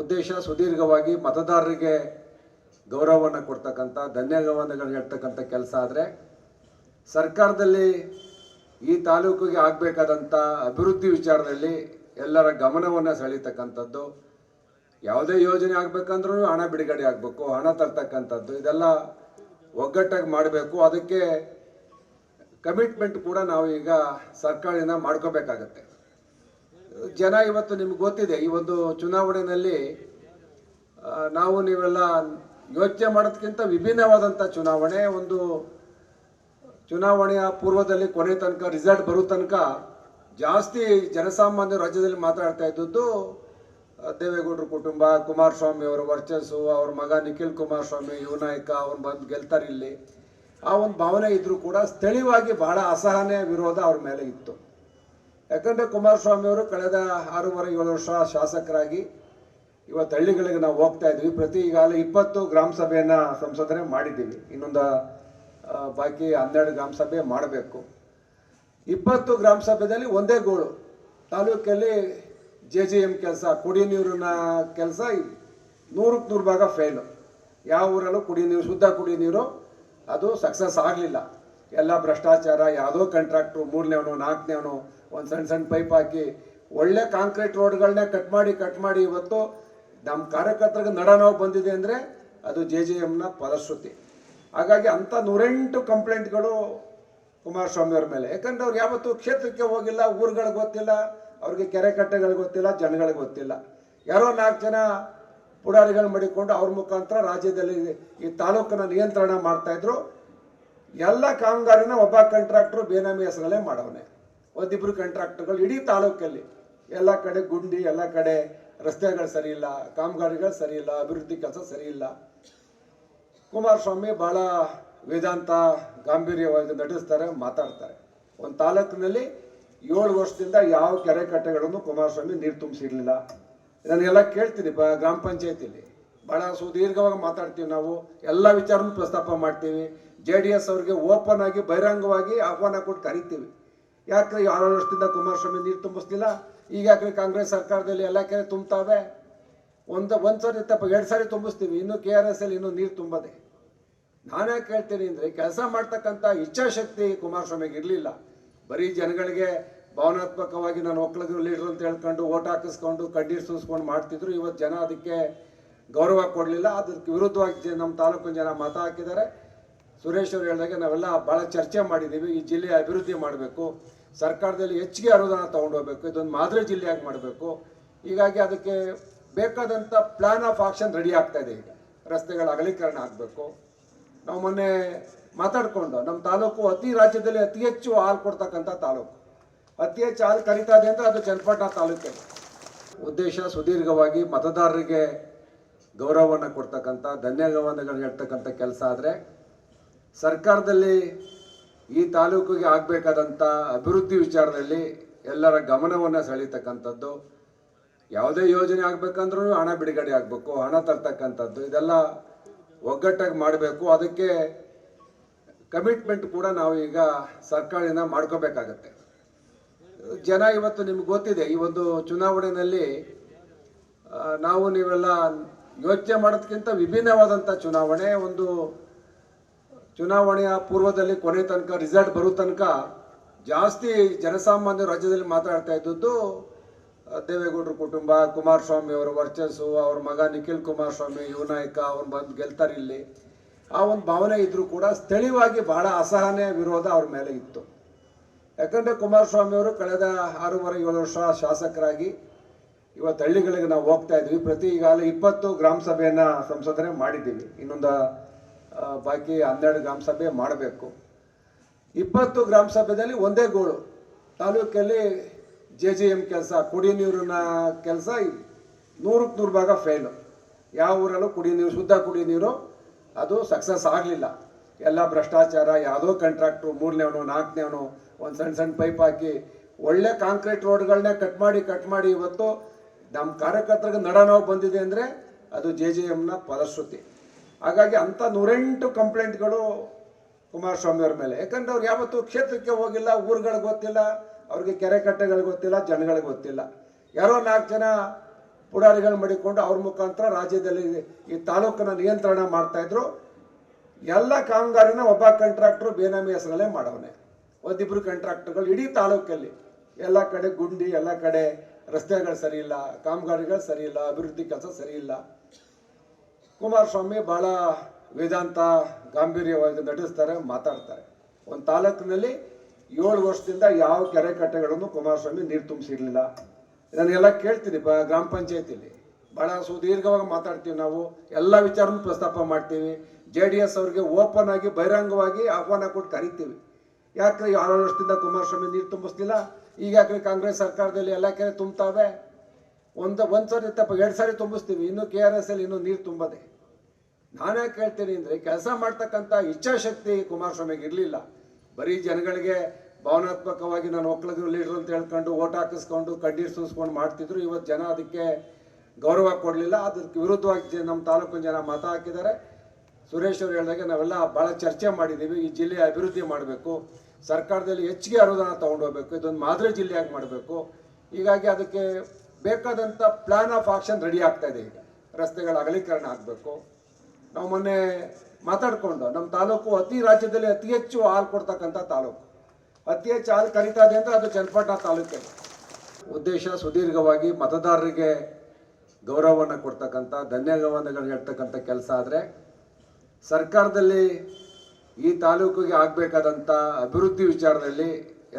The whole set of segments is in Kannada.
ಉದ್ದೇಶ ಸುದೀರ್ಘವಾಗಿ ಮತದಾರರಿಗೆ ಗೌರವವನ್ನು ಕೊಡ್ತಕ್ಕಂಥ ಧನ್ಯವಾದಗಳು ಹೇಳ್ತಕ್ಕಂಥ ಕೆಲಸ ಆದರೆ ಸರ್ಕಾರದಲ್ಲಿ ಈ ತಾಲೂಕಿಗೆ ಆಗಬೇಕಾದಂಥ ಅಭಿವೃದ್ಧಿ ವಿಚಾರದಲ್ಲಿ ಎಲ್ಲರ ಗಮನವನ್ನು ಸೆಳೀತಕ್ಕಂಥದ್ದು. ಯಾವುದೇ ಯೋಜನೆ ಆಗಬೇಕಂದ್ರೂ ಹಣ ಬಿಡುಗಡೆ ಆಗಬೇಕು, ಹಣ ತರ್ತಕ್ಕಂಥದ್ದು, ಇದೆಲ್ಲ ಒಗ್ಗಟ್ಟಾಗಿ ಮಾಡಬೇಕು. ಅದಕ್ಕೆ ಕಮಿಟ್ಮೆಂಟ್ ಕೂಡ ನಾವು ಈಗ ಸರ್ಕಾರದಿಂದ ಮಾಡ್ಕೋಬೇಕಾಗತ್ತೆ. ಜನ ಇವತ್ತು ನಿಮ್ಗೆ ಗೊತ್ತಿದೆ, ಈ ಒಂದು ಚುನಾವಣೆಯಲ್ಲಿ ನಾವು ನೀವೆಲ್ಲ ಯೋಚನೆ ಮಾಡೋದಕ್ಕಿಂತ ವಿಭಿನ್ನವಾದಂಥ ಚುನಾವಣೆ. ಒಂದು ಚುನಾವಣೆಯ ಪೂರ್ವದಲ್ಲಿ ಕೊನೆ ತನಕ ರಿಸಲ್ಟ್ ಬರೋ ತನಕ ಜಾಸ್ತಿ ಜನಸಾಮಾನ್ಯ ರಾಜ್ಯದಲ್ಲಿ ಮಾತಾಡ್ತಾ ಇದ್ದದ್ದು ದೇವೇಗೌಡರ ಕುಟುಂಬ, ಕುಮಾರಸ್ವಾಮಿ ಅವರ ವರ್ಚಸ್ಸು, ಅವ್ರ ಮಗ ನಿಖಿಲ್ ಕುಮಾರಸ್ವಾಮಿ ಯುವ ನಾಯಕ, ಅವ್ರು ಬಂದು ಗೆಲ್ತಾರೆ ಇಲ್ಲಿ, ಆ ಒಂದು ಭಾವನೆ ಇದ್ರೂ ಕೂಡ ಸ್ಥಳೀಯವಾಗಿ ಬಹಳ ಅಸಹನೆ ವಿರೋಧ ಅವ್ರ ಮೇಲೆ ಇತ್ತು. ಯಾಕಂದರೆ ಕುಮಾರಸ್ವಾಮಿ ಅವರು ಕಳೆದ 6.5-7 ವರ್ಷ ಶಾಸಕರಾಗಿ ಇವತ್ತು ಹಳ್ಳಿಗಳಿಗೆ ನಾವು ಹೋಗ್ತಾ ಇದ್ವಿ. ಪ್ರತಿ ಈಗಾಗಲೇ 20 ಗ್ರಾಮ ಸಭೆಯನ್ನು ಸಂಸದನೆ ಮಾಡಿದ್ದೀವಿ. ಇನ್ನೊಂದು ಬಾಕಿ 12 ಗ್ರಾಮ ಸಭೆ ಮಾಡಬೇಕು. 20 ಗ್ರಾಮ ಸಭೆಯಲ್ಲಿ ಒಂದೇ ಗೋಳು, ತಾಲೂಕಲ್ಲಿ JJM ಕೆಲಸ, ಕುಡಿ ನೀರಿನ ಕೆಲಸ 100ಕ್ಕೆ 100 ಭಾಗ ಫೇಲು. ಯಾವ ಊರಲ್ಲೂ ಕುಡಿ ನೀರು, ಶುದ್ಧ ಕುಡಿ ನೀರು ಅದು ಸಕ್ಸಸ್ ಆಗಲಿಲ್ಲ. ಎಲ್ಲ ಭ್ರಷ್ಟಾಚಾರ, ಯಾವುದೋ ಕಾಂಟ್ರಾಕ್ಟ್ರು 3ನೇವನು 4ನೇವನು ಒಂದು ಸಣ್ಣ ಪೈಪ್ ಹಾಕಿ ಒಳ್ಳೆ ಕಾಂಕ್ರೀಟ್ ರೋಡ್ಗಳನ್ನೇ ಕಟ್ ಮಾಡಿ ಇವತ್ತು ನಮ್ಮ ಕಾರ್ಯಕರ್ತರಿಗೆ ನಡನೋವು ಬಂದಿದೆ ಅಂದರೆ ಅದು JJMನ ಫಲಶ್ರುತಿ. ಹಾಗಾಗಿ ಅಂಥ 108 ಕಂಪ್ಲೇಂಟ್ಗಳು ಕುಮಾರಸ್ವಾಮಿ ಅವ್ರ ಮೇಲೆ. ಯಾಕಂದ್ರೆ ಅವ್ರು ಯಾವತ್ತೂ ಕ್ಷೇತ್ರಕ್ಕೆ ಹೋಗಿಲ್ಲ, ಊರುಗಳಿಗೆ ಗೊತ್ತಿಲ್ಲ, ಅವ್ರಿಗೆ ಕೆರೆ ಕಟ್ಟೆಗಳಿಗೆ ಗೊತ್ತಿಲ್ಲ, ಜನಗಳಿಗೆ ಗೊತ್ತಿಲ್ಲ. ಯಾರೋ 4 ಜನ ಪುಡಾರಿಗಳು ಮಾಡಿಕೊಂಡು ಅವ್ರ ಮುಖಾಂತರ ರಾಜ್ಯದಲ್ಲಿ ಈ ತಾಲೂಕನ್ನ ನಿಯಂತ್ರಣ ಮಾಡ್ತಾಯಿದ್ರು. ಎಲ್ಲ ಕಾಮಗಾರಿನ ಒಬ್ಬ ಕಾಂಟ್ರಾಕ್ಟ್ರು ಬೇನಾಮಿ ಹೆಸರಲ್ಲೇ ಮಾಡವನೆ, ಒಂದಿಬ್ಬರು ಕಾಂಟ್ರಾಕ್ಟರ್ಗಳು ಇಡೀ ತಾಲೂಕಲ್ಲಿ ಎಲ್ಲ ಕಡೆ ಗುಂಡಿ, ಎಲ್ಲ ಕಡೆ ರಸ್ತೆಗಳು ಸರಿ ಇಲ್ಲ, ಕಾಮಗಾರಿಗಳು ಸರಿ ಇಲ್ಲ, ಅಭಿವೃದ್ಧಿ ಕೆಲಸ ಸರಿ ಇಲ್ಲ. ಕುಮಾರಸ್ವಾಮಿ ಭಾಳ ವೇದಾಂತ ಗಾಂಭೀರ್ಯವಾಗಿ ನಡೆಸ್ತಾರೆ, ಮಾತಾಡ್ತಾರೆ. ಒಂದು ತಾಲೂಕಿನಲ್ಲಿ 7 ವರ್ಷದಿಂದ ಯಾವ ಕೆರೆ ಕಟ್ಟೆಗಳನ್ನು ಕುಮಾರಸ್ವಾಮಿ ನೀರು ತುಂಬಿಸಿರಲಿಲ್ಲ. ನಾನೆಲ್ಲ ಕೇಳ್ತೀನಿ ಗ್ರಾಮ ಪಂಚಾಯತಿಲಿ, ಭಾಳ ಸುದೀರ್ಘವಾಗಿ ಮಾತಾಡ್ತೀವಿ ನಾವು, ಎಲ್ಲ ವಿಚಾರನೂ ಪ್ರಸ್ತಾಪ ಮಾಡ್ತೀವಿ. JDS ಅವ್ರಿಗೆ ಓಪನ್ ಆಗಿ ಬಹಿರಂಗವಾಗಿ ಆಹ್ವಾನ ಕೊಟ್ಟು ಕರಿತೀವಿ. ಯಾಕ್ರೆ 6 ವರ್ಷದಿಂದ ಕುಮಾರಸ್ವಾಮಿ ನೀರು ತುಂಬಿಸ್ಲಿಲ್ಲ, ಈಗ ಯಾಕ್ರೆ ಕಾಂಗ್ರೆಸ್ ಸರ್ಕಾರದಲ್ಲಿ ಎಲ್ಲ ಕೆರೆ ತುಂಬ್ತಾವೆ? ಒಂದು ಸಾರಿ ತಪ್ಪ 2 ಸಾರಿ ತುಂಬಿಸ್ತೀವಿ, ಇನ್ನು KRS ಅಲ್ಲಿ ಇನ್ನೂ ನೀರು ತುಂಬದೆ. ನಾನೇ ಕೇಳ್ತೀನಿ ಅಂದರೆ ಕೆಲಸ ಮಾಡ್ತಕ್ಕಂಥ ಇಚ್ಛಾಶಕ್ತಿ ಕುಮಾರಸ್ವಾಮಿಗೆ ಇರಲಿಲ್ಲ. ಬರೀ ಜನಗಳಿಗೆ ಭಾವನಾತ್ಮಕವಾಗಿ ನಾನು ಒಕ್ಕಲಿಗರು ಲೀಡ್ರು ಅಂತ ಹೇಳ್ಕೊಂಡು ಓಟ್ ಹಾಕಿಸ್ಕೊಂಡು ಕಣ್ಣೀರು ಸುರಿಸ್ಕೊಂಡು ಮಾಡ್ತಿದ್ರು. ಇವತ್ತು ಜನ ಅದಕ್ಕೆ ಗೌರವ ಕೊಡಲಿಲ್ಲ. ಅದಕ್ಕೆ ವಿರುದ್ಧವಾಗಿ ನಮ್ಮ ತಾಲೂಕಿನ ಜನ ಮತ ಹಾಕಿದ್ದಾರೆ. ಸುರೇಶ್ ಅವರು ಹೇಳಿದಾಗೆ ನಾವೆಲ್ಲ ಭಾಳ ಚರ್ಚೆ ಮಾಡಿದ್ದೀವಿ. ಈ ಜಿಲ್ಲೆಯ ಅಭಿವೃದ್ಧಿ ಮಾಡಬೇಕು, ಸರ್ಕಾರದಲ್ಲಿ ಹೆಚ್ಚಿಗೆ ಅನುದಾನ ತೊಗೊಂಡೋಗ್ಬೇಕು, ಇದೊಂದು ಮಾದರಿ ಜಿಲ್ಲೆಯಾಗಿ ಮಾಡಬೇಕು. ಹೀಗಾಗಿ ಅದಕ್ಕೆ ಬೇಕಾದಂಥ ಪ್ಲ್ಯಾನ್ ಆಫ್ ಆಕ್ಷನ್ ರೆಡಿ ಆಗ್ತಾ ಇದೆ. ಈಗ ರಸ್ತೆಗಳ ಅಗಲೀಕರಣ ಆಗಬೇಕು. ನಾವು ಮೊನ್ನೆ ಮಾತಾಡಿಕೊಂಡು ನಮ್ಮ ತಾಲೂಕು ರಾಜ್ಯದಲ್ಲಿ ಅತಿ ಹೆಚ್ಚು ಹಾಲು ಕೊಡ್ತಕ್ಕಂಥ ತಾಲೂಕು, ಅತಿ ಹೆಚ್ಚು ಹಾಲು ಕರೀತಾ ಇದೆ ಅಂದರೆ ಅದು ಚನ್ನಪಟ್ಟಣ ತಾಲೂಕಲ್ಲಿ. ಉದ್ದೇಶ ಸುದೀರ್ಘವಾಗಿ ಮತದಾರರಿಗೆ ಗೌರವವನ್ನು ಕೊಡ್ತಕ್ಕಂಥ ಧನ್ಯವಾದಗಳು ಹೇಳ್ತಕ್ಕಂಥ ಕೆಲಸ ಆದರೆ ಸರ್ಕಾರದಲ್ಲಿ ಈ ತಾಲೂಕಿಗೆ ಆಗಬೇಕಾದಂಥ ಅಭಿವೃದ್ಧಿ ವಿಚಾರದಲ್ಲಿ ಎಲ್ಲರ ಗಮನವನ್ನು ಸೆಳೀತಕ್ಕಂಥದ್ದು. ಯಾವುದೇ ಯೋಜನೆ ಆಗಬೇಕಂದ್ರೂ ಹಣ ಬಿಡುಗಡೆ ಆಗಬೇಕು, ಹಣ ತರ್ತಕ್ಕಂಥದ್ದು, ಇದೆಲ್ಲ ಒಗ್ಗಟ್ಟಾಗಿ ಮಾಡಬೇಕು. ಅದಕ್ಕೆ ಕಮಿಟ್ಮೆಂಟ್ ಕೂಡ ನಾವು ಈಗ ಸರ್ಕಾರದಿಂದ ಮಾಡ್ಕೋಬೇಕಾಗತ್ತೆ. ಜನ ಇವತ್ತು ನಿಮ್ಗೆ ಗೊತ್ತಿದೆ, ಈ ಒಂದು ಚುನಾವಣೆಯಲ್ಲಿ ನಾವು ನೀವೆಲ್ಲ ಯೋಚನೆ ಮಾಡೋದಕ್ಕಿಂತ ವಿಭಿನ್ನವಾದಂಥ ಚುನಾವಣೆ. ಒಂದು ಚುನಾವಣೆಯ ಪೂರ್ವದಲ್ಲಿ ಕೊನೆ ತನಕ ರಿಸಲ್ಟ್ ಬರೋ ತನಕ ಜಾಸ್ತಿ ಜನಸಾಮಾನ್ಯ ರಾಜ್ಯದಲ್ಲಿ ಮಾತಾಡ್ತಾ ಇದ್ದದ್ದು ದೇವೇಗೌಡರ ಕುಟುಂಬ, ಕುಮಾರಸ್ವಾಮಿ ಅವರ ವರ್ಚಸ್ಸು, ಅವ್ರ ಮಗ ನಿಖಿಲ್ ಕುಮಾರಸ್ವಾಮಿ ಯುವ ನಾಯಕ, ಅವ್ರು ಬಂದು ಗೆಲ್ತಾರೆ ಇಲ್ಲಿ, ಆ ಒಂದು ಭಾವನೆ ಇದ್ರೂ ಕೂಡ ಸ್ಥಳೀಯವಾಗಿ ಬಹಳ ಅಸಹನೆ ವಿರೋಧ ಅವ್ರ ಮೇಲೆ ಇತ್ತು. ಯಾಕಂದರೆ ಕುಮಾರಸ್ವಾಮಿ ಅವರು ಕಳೆದ 6.5-7 ವರ್ಷ ಶಾಸಕರಾಗಿ ಇವತ್ತು ಹಳ್ಳಿಗಳಿಗೆ ನಾವು ಹೋಗ್ತಾ ಇದ್ವಿ. ಪ್ರತಿ ಈಗಾಗಲೇ 20 ಗ್ರಾಮ ಸಭೆಯನ್ನು ಸಂಸದನೆ ಮಾಡಿದ್ದೀವಿ. ಇನ್ನೊಂದು ಬಾಕಿ 12 ಗ್ರಾಮ ಸಭೆ ಮಾಡಬೇಕು. 20 ಗ್ರಾಮ ಸಭೆಯಲ್ಲಿ ಒಂದೇ ಗೋಳು, ತಾಲೂಕಲ್ಲಿ JJM ಕೆಲಸ, ಕುಡಿ ನೀರಿನ ಕೆಲಸ 100ಕ್ಕೆ 100 ಭಾಗ ಫೇಲು. ಯಾವ ಊರಲ್ಲೂ ಕುಡಿ ನೀರು, ಶುದ್ಧ ಕುಡಿ ನೀರು ಅದು ಸಕ್ಸಸ್ ಆಗಲಿಲ್ಲ. ಎಲ್ಲ ಭ್ರಷ್ಟಾಚಾರ, ಯಾವುದೋ ಕಾಂಟ್ರಾಕ್ಟ್ರು 3ನೇವನು 4ನೇವನು ಒಂದು ಸಣ್ಣ ಪೈಪ್ ಹಾಕಿ ಒಳ್ಳೆ ಕಾಂಕ್ರೀಟ್ ರೋಡ್ಗಳನ್ನೇ ಕಟ್ ಮಾಡಿ ಇವತ್ತು ನಮ್ಮ ಕಾರ್ಯಕರ್ತರಿಗೆ ನಡನೋವು ಬಂದಿದೆ ಅಂದರೆ ಅದು JJMನ ಫಲಶ್ರುತಿ. ಹಾಗಾಗಿ ಅಂಥ 108 ಕಂಪ್ಲೇಂಟ್ಗಳು ಕುಮಾರಸ್ವಾಮಿ ಅವ್ರ ಮೇಲೆ. ಯಾಕಂದ್ರೆ ಅವ್ರು ಯಾವತ್ತೂ ಕ್ಷೇತ್ರಕ್ಕೆ ಹೋಗಿಲ್ಲ, ಊರುಗಳಿಗೆ ಗೊತ್ತಿಲ್ಲ, ಅವ್ರಿಗೆ ಕೆರೆ ಕಟ್ಟೆಗಳಿಗೆ ಗೊತ್ತಿಲ್ಲ, ಜನಗಳಿಗೆ ಗೊತ್ತಿಲ್ಲ. ಯಾರೋ 4 ಜನ ಪುಡಾರಿಗಳು ಮಾಡಿಕೊಂಡು ಅವ್ರ ಮುಖಾಂತರ ರಾಜ್ಯದಲ್ಲಿ ಈ ತಾಲೂಕನ್ನ ನಿಯಂತ್ರಣ ಮಾಡ್ತಾಯಿದ್ರು. ಎಲ್ಲ ಕಾಮಗಾರಿನ ಒಬ್ಬ ಕಾಂಟ್ರಾಕ್ಟ್ರು ಬೇನಾಮಿ ಹೆಸರಲ್ಲೇ ಮಾಡವನೆ, ಒಂದಿಬ್ಬರು ಕಾಂಟ್ರಾಕ್ಟರ್ಗಳು ಇಡೀ ತಾಲೂಕಲ್ಲಿ ಎಲ್ಲ ಕಡೆ ಗುಂಡಿ, ಎಲ್ಲ ಕಡೆ ರಸ್ತೆಗಳು ಸರಿ ಇಲ್ಲ, ಕಾಮಗಾರಿಗಳು ಸರಿ ಇಲ್ಲ, ಅಭಿವೃದ್ಧಿ ಕೆಲಸ ಸರಿ ಇಲ್ಲ. ಕುಮಾರಸ್ವಾಮಿ ಭಾಳ ವೇದಾಂತ ಗಾಂಭೀರ್ಯವಾಗಿ ನಡೆಸ್ತಾರೆ, ಮಾತಾಡ್ತಾರೆ. ಒಂದು ತಾಲೂಕಿನಲ್ಲಿ 7 ವರ್ಷದಿಂದ ಯಾವ ಕೆರೆ ಕಟ್ಟೆಗಳನ್ನು ಕುಮಾರಸ್ವಾಮಿ ನೀರು ತುಂಬಿಸಿರ್ಲಿಲ್ಲ. ನಾನೆಲ್ಲ ಕೇಳ್ತೀನಿ ಗ್ರಾಮ ಪಂಚಾಯತಿಲಿ, ಭಾಳ ಸುದೀರ್ಘವಾಗಿ ಮಾತಾಡ್ತೀವಿ ನಾವು, ಎಲ್ಲ ವಿಚಾರನೂ ಪ್ರಸ್ತಾಪ ಮಾಡ್ತೀವಿ. JDS ಅವ್ರಿಗೆ ಓಪನ್ ಆಗಿ ಬಹಿರಂಗವಾಗಿ ಆಹ್ವಾನ ಕೊಟ್ಟು ಕರಿತೀವಿ. ಯಾಕ್ರೆ 6 ವರ್ಷದಿಂದ ಕುಮಾರಸ್ವಾಮಿ ನೀರು ತುಂಬಿಸ್ತಿಲ್ಲ, ಈಗ ಯಾಕ್ರೆ ಕಾಂಗ್ರೆಸ್ ಸರ್ಕಾರದಲ್ಲಿ ಎಲ್ಲ ಕೆರೆ ತುಂಬ್ತಾವೆ? ಒಂದು ಸಾರಿ ತಪ್ಪ 2 ಸಾರಿ ತುಂಬಿಸ್ತೀವಿ, ಇನ್ನು KRS ಅಲ್ಲಿ ಇನ್ನೂ ನೀರು ತುಂಬದೆ. ನಾನೇ ಕೇಳ್ತೀನಿ ಅಂದರೆ, ಕೆಲಸ ಮಾಡ್ತಕ್ಕಂಥ ಇಚ್ಛಾಶಕ್ತಿ ಕುಮಾರಸ್ವಾಮಿಗೆ ಇರಲಿಲ್ಲ. ಬರೀ ಜನಗಳಿಗೆ ಭಾವನಾತ್ಮಕವಾಗಿ ನಾನು ಒಕ್ಕಲಿಗರು ಲೀಡರ್ ಅಂತ ಹೇಳ್ಕೊಂಡು ಓಟ್ ಹಾಕಿಸ್ಕೊಂಡು ಕಡ್ಡಿ ಸೂಸ್ಕೊಂಡು ಮಾಡ್ತಿದ್ರು. ಇವತ್ತು ಜನ ಅದಕ್ಕೆ ಗೌರವ ಕೊಡಲಿಲ್ಲ. ಅದಕ್ಕೆ ವಿರುದ್ಧವಾಗಿ ನಮ್ಮ ತಾಲೂಕಿನ ಜನ ಮತ ಹಾಕಿದ್ದಾರೆ. ಸುರೇಶ್ ಅವರು ಹೇಳಿದಾಗೆ ನಾವೆಲ್ಲ ಭಾಳ ಚರ್ಚೆ ಮಾಡಿದ್ದೀವಿ. ಈ ಜಿಲ್ಲೆಯ ಅಭಿವೃದ್ಧಿ ಮಾಡಬೇಕು, ಸರ್ಕಾರದಲ್ಲಿ ಹೆಚ್ಚಿಗೆ ಅನುದಾನ ತೊಗೊಂಡೋಗ್ಬೇಕು, ಇದೊಂದು ಮಾದರಿ ಜಿಲ್ಲೆಯಾಗಿ ಮಾಡಬೇಕು. ಹೀಗಾಗಿ ಅದಕ್ಕೆ ಬೇಕಾದಂಥ ಪ್ಲಾನ್ ಆಫ್ ಆಕ್ಷನ್ ರೆಡಿ ಆಗ್ತಾ ಇದೆ. ಈಗ ರಸ್ತೆಗಳ ಅಗಲೀಕರಣ ಆಗಬೇಕು. ನಾವು ಮೊನ್ನೆ ಮಾತಾಡಿಕೊಂಡು ನಮ್ಮ ತಾಲೂಕು ರಾಜ್ಯದಲ್ಲಿ ಅತಿ ಹೆಚ್ಚು ಹಾಲು ಕೊಡ್ತಕ್ಕಂಥ ತಾಲೂಕು, ಅತಿ ಹೆಚ್ಚು ಹಾಲು ಕರೀತಾ ಇದೆ ಅಂದರೆ ಅದು ಚನ್ನಪಟ್ಟಣ ತಾಲೂಕಲ್ಲಿ. ಉದ್ದೇಶ ಸುದೀರ್ಘವಾಗಿ ಮತದಾರರಿಗೆ ಗೌರವವನ್ನು ಕೊಡ್ತಕ್ಕಂಥ, ಧನ್ಯವಾದಗಳು ಹೇಳ್ತಕ್ಕಂಥ ಕೆಲಸ ಆದರೆ, ಸರ್ಕಾರದಲ್ಲಿ ಈ ತಾಲೂಕಿಗೆ ಆಗಬೇಕಾದಂಥ ಅಭಿವೃದ್ಧಿ ವಿಚಾರದಲ್ಲಿ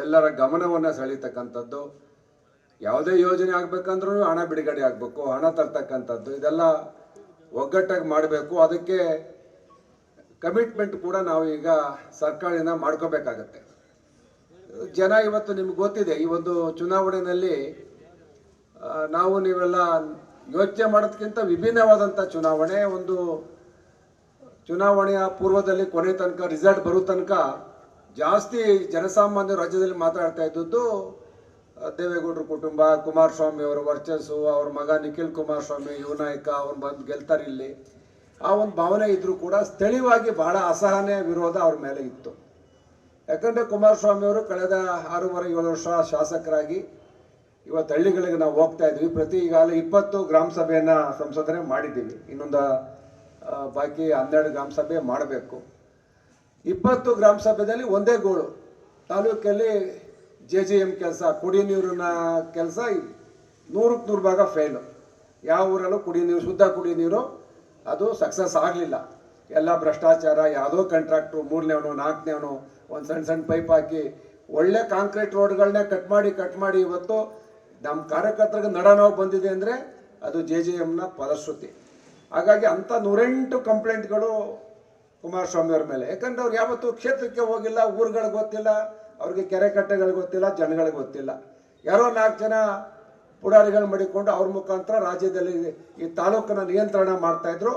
ಎಲ್ಲರ ಗಮನವನ್ನು ಸೆಳೀತಕ್ಕಂಥದ್ದು. ಯಾವುದೇ ಯೋಜನೆ ಆಗಬೇಕಂದ್ರೂ ಹಣ ಬಿಡುಗಡೆ ಆಗಬೇಕು, ಹಣ ತರ್ತಕ್ಕಂಥದ್ದು, ಇದೆಲ್ಲ ಒಗ್ಗಟ್ಟಾಗಿ ಮಾಡಬೇಕು. ಅದಕ್ಕೆ ಕಮಿಟ್ಮೆಂಟ್ ಕೂಡ ನಾವು ಈಗ ಸರ್ಕಾರದಿಂದ ಮಾಡ್ಕೋಬೇಕಾಗತ್ತೆ. ಜನ ಇವತ್ತು ನಿಮ್ಗೆ ಗೊತ್ತಿದೆ, ಈ ಒಂದು ಚುನಾವಣೆಯಲ್ಲಿ ನಾವು ನೀವೆಲ್ಲ ಯೋಚನೆ ಮಾಡೋದಕ್ಕಿಂತ ವಿಭಿನ್ನವಾದಂಥ ಚುನಾವಣೆ. ಒಂದು ಚುನಾವಣೆಯ ಪೂರ್ವದಲ್ಲಿ ಕೊನೆ ತನಕ ರಿಸಲ್ಟ್ ಬರೋ ತನಕ ಜಾಸ್ತಿ ಜನಸಾಮಾನ್ಯರು ರಾಜ್ಯದಲ್ಲಿ ಮಾತಾಡ್ತಾ ಇದ್ದದ್ದು ದೇವೇಗೌಡರ ಕುಟುಂಬ, ಕುಮಾರಸ್ವಾಮಿ ಅವರ ವರ್ಚಸ್ಸು, ಅವ್ರ ಮಗ ನಿಖಿಲ್ ಕುಮಾರಸ್ವಾಮಿ ಯುವ ನಾಯಕ, ಅವ್ರು ಬಂದು ಗೆಲ್ತಾರೆ ಇಲ್ಲಿ, ಆ ಒಂದು ಭಾವನೆ ಇದ್ರೂ ಕೂಡ ಸ್ಥಳೀಯವಾಗಿ ಬಹಳ ಅಸಹನೆ, ವಿರೋಧ ಅವ್ರ ಮೇಲೆ ಇತ್ತು. ಯಾಕಂದರೆ ಕುಮಾರಸ್ವಾಮಿ ಅವರು ಕಳೆದ 6.5-7 ವರ್ಷ ಶಾಸಕರಾಗಿ ಇವತ್ತು ಹಳ್ಳಿಗಳಿಗೆ ನಾವು ಹೋಗ್ತಾ ಇದ್ವಿ. ಈಗಾಗಲೇ 20 ಗ್ರಾಮ ಸಭೆಯನ್ನು ಸಂಸದನೆ ಮಾಡಿದ್ದೀವಿ. ಇನ್ನೊಂದು ಬಾಕಿ 12 ಗ್ರಾಮ ಸಭೆ ಮಾಡಬೇಕು. 20 ಗ್ರಾಮ ಸಭೆಯಲ್ಲಿ ಒಂದೇ ಗೋಳು, ತಾಲೂಕಲ್ಲಿ JJM ಕೆಲಸ, ಕುಡಿ ನೀರಿನ ಕೆಲಸ 100ಕ್ಕೆ 100 ಭಾಗ ಫೇಲು. ಯಾವ ಊರಲ್ಲೂ ಕುಡಿ ನೀರು, ಶುದ್ಧ ಕುಡಿ ನೀರು ಅದು ಸಕ್ಸಸ್ ಆಗಲಿಲ್ಲ. ಎಲ್ಲ ಭ್ರಷ್ಟಾಚಾರ, ಯಾವುದೋ ಕಾಂಟ್ರಾಕ್ಟ್ರು 3ನೇವನು 4ನೇವನು ಒಂದು ಸಣ್ಣ ಪೈಪ್ ಹಾಕಿ ಒಳ್ಳೆ ಕಾಂಕ್ರೀಟ್ ರೋಡ್ಗಳನ್ನೇ ಕಟ್ ಮಾಡಿ ಇವತ್ತು ನಮ್ಮ ಕಾರ್ಯಕರ್ತರಿಗೆ ನಡನೋವು ಬಂದಿದೆ ಅಂದರೆ ಅದು JJMನ ಫಲಶ್ರುತಿ. ಹಾಗಾಗಿ ಅಂಥ 108 ಕಂಪ್ಲೇಂಟ್ಗಳು ಕುಮಾರಸ್ವಾಮಿ ಅವ್ರ ಮೇಲೆ. ಯಾಕಂದ್ರೆ ಅವ್ರು ಯಾವತ್ತೂ ಕ್ಷೇತ್ರಕ್ಕೆ ಹೋಗಿಲ್ಲ, ಊರುಗಳಿಗೆ ಗೊತ್ತಿಲ್ಲ, ಅವ್ರಿಗೆ ಕೆರೆ ಕಟ್ಟೆಗಳಿಗೆ ಗೊತ್ತಿಲ್ಲ, ಜನಗಳಿಗೆ ಗೊತ್ತಿಲ್ಲ. ಯಾರೋ 4 ಜನ ಪುಡಾರಿಗಳು ಮಾಡಿಕೊಂಡು ಅವ್ರ ಮುಖಾಂತರ ರಾಜ್ಯದಲ್ಲಿ ಈ ತಾಲೂಕನ್ನ ನಿಯಂತ್ರಣ ಮಾಡ್ತಾಯಿದ್ರು.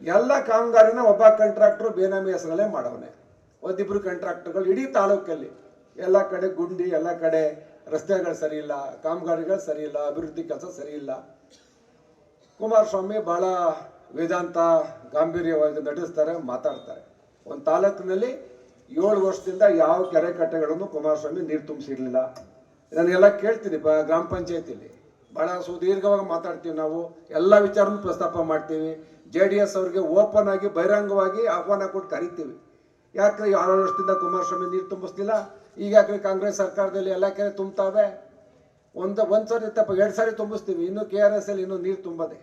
ಎಲ್ಲ ಕಾಮಗಾರಿನ ಒಬ್ಬ ಕಾಂಟ್ರಾಕ್ಟ್ರು ಬೇನಾಮಿ ಹೆಸರಲ್ಲೇ ಮಾಡವನೆ, ಒಂದಿಬ್ಬರು ಕಾಂಟ್ರಾಕ್ಟರ್ಗಳು ಇಡೀ ತಾಲೂಕಲ್ಲಿ ಎಲ್ಲ ಕಡೆ ಗುಂಡಿ, ಎಲ್ಲ ಕಡೆ ರಸ್ತೆಗಳು ಸರಿ ಇಲ್ಲ, ಕಾಮಗಾರಿಗಳು ಸರಿ ಇಲ್ಲ, ಅಭಿವೃದ್ಧಿ ಕೆಲಸ ಸರಿ ಇಲ್ಲ. ಕುಮಾರಸ್ವಾಮಿ ಭಾಳ ವೇದಾಂತ ಗಾಂಭೀರ್ಯವಾಗಿ ನಡೆಸ್ತಾರೆ, ಮಾತಾಡ್ತಾರೆ. ಒಂದು ತಾಲೂಕಿನಲ್ಲಿ 7 ವರ್ಷದಿಂದ ಯಾವ ಕೆರೆ ಕಟ್ಟೆಗಳನ್ನು ಕುಮಾರಸ್ವಾಮಿ ನೀರು ತುಂಬಿಸಿರ್ಲಿಲ್ಲ. ನಾನೆಲ್ಲ ಕೇಳ್ತೀನಿ ಗ್ರಾಮ ಪಂಚಾಯತಿಲಿ, ಭಾಳ ಸುದೀರ್ಘವಾಗಿ ಮಾತಾಡ್ತೀವಿ ನಾವು, ಎಲ್ಲ ವಿಚಾರನೂ ಪ್ರಸ್ತಾಪ ಮಾಡ್ತೀವಿ. JDS ಅವ್ರಿಗೆ ಓಪನ್ ಆಗಿ ಬಹಿರಂಗವಾಗಿ ಆಹ್ವಾನ ಕೊಟ್ಟು ಕರಿತೀವಿ. ಯಾಕ್ರೆ 6 ವರ್ಷದಿಂದ ಕುಮಾರಸ್ವಾಮಿ ನೀರು ತುಂಬಿಸ್ತಿಲ್ಲ, ಈಗ ಯಾಕ್ರೆ ಕಾಂಗ್ರೆಸ್ ಸರ್ಕಾರದಲ್ಲಿ ಎಲ್ಲ ಕೆರೆ ತುಂಬ್ತಾವೆ? ಒಂದು ಸಾರಿ ತಪ್ಪ 2 ಸಾರಿ ತುಂಬಿಸ್ತೀವಿ, ಇನ್ನು KRS ಅಲ್ಲಿ ಇನ್ನೂ ನೀರು ತುಂಬದೆ.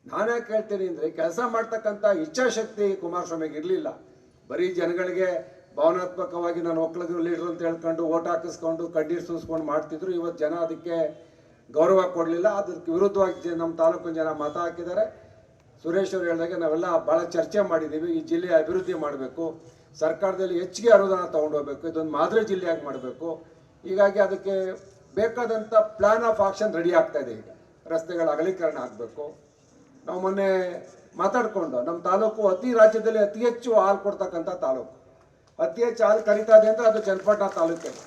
ನಾನೇ ಕೇಳ್ತೀನಿ ಅಂದರೆ, ಕೆಲಸ ಮಾಡ್ತಕ್ಕಂಥ ಇಚ್ಛಾಶಕ್ತಿ ಕುಮಾರಸ್ವಾಮಿಗೆ ಇರಲಿಲ್ಲ. ಬರೀ ಜನಗಳಿಗೆ ಭಾವನಾತ್ಮಕವಾಗಿ ನಾನು ಒಕ್ಕಲಿಗರು ಲೀಡರ್ ಅಂತ ಹೇಳ್ಕೊಂಡು ಓಟ್ ಹಾಕಿಸ್ಕೊಂಡು ಕಡ್ಡಿ ಸೂಸ್ಕೊಂಡು ಮಾಡ್ತಿದ್ರು. ಇವತ್ತು ಜನ ಅದಕ್ಕೆ ಗೌರವ ಕೊಡಲಿಲ್ಲ. ಅದಕ್ಕೆ ವಿರುದ್ಧವಾಗಿ ನಮ್ಮ ತಾಲೂಕಿನ ಜನ ಮತ ಹಾಕಿದ್ದಾರೆ. ಸುರೇಶ್ ಅವರು ಹೇಳಿದಾಗೆ ನಾವೆಲ್ಲ ಭಾಳ ಚರ್ಚೆ ಮಾಡಿದ್ದೀವಿ. ಈ ಜಿಲ್ಲೆಯ ಅಭಿವೃದ್ಧಿ ಮಾಡಬೇಕು, ಸರ್ಕಾರದಲ್ಲಿ ಹೆಚ್ಚಿಗೆ ಅನುದಾನ ತೊಗೊಂಡೋಗ್ಬೇಕು, ಇದೊಂದು ಮಾದರಿ ಜಿಲ್ಲೆಯಾಗಿ ಮಾಡಬೇಕು. ಹೀಗಾಗಿ ಅದಕ್ಕೆ ಬೇಕಾದಂಥ ಪ್ಲಾನ್ ಆಫ್ ಆಕ್ಷನ್ ರೆಡಿ ಆಗ್ತಾ ಇದೆ. ಈಗ ರಸ್ತೆಗಳ ಅಗಲೀಕರಣ ಆಗಬೇಕು. ನಾವು ಮೊನ್ನೆ ಮಾತಾಡಿಕೊಂಡು ನಮ್ಮ ತಾಲೂಕು ರಾಜ್ಯದಲ್ಲಿ ಅತಿ ಹೆಚ್ಚು ಹಾಲು ಕೊಡ್ತಕ್ಕಂಥ ತಾಲೂಕು, ಅತಿ ಹೆಚ್ಚು ಹಾಲು ಕರೀತಾ ಇದೆ ಅಂದರೆ ಅದು ಚನ್ನಪಟ್ಟಣ ತಾಲೂಕಲ್ಲಿ.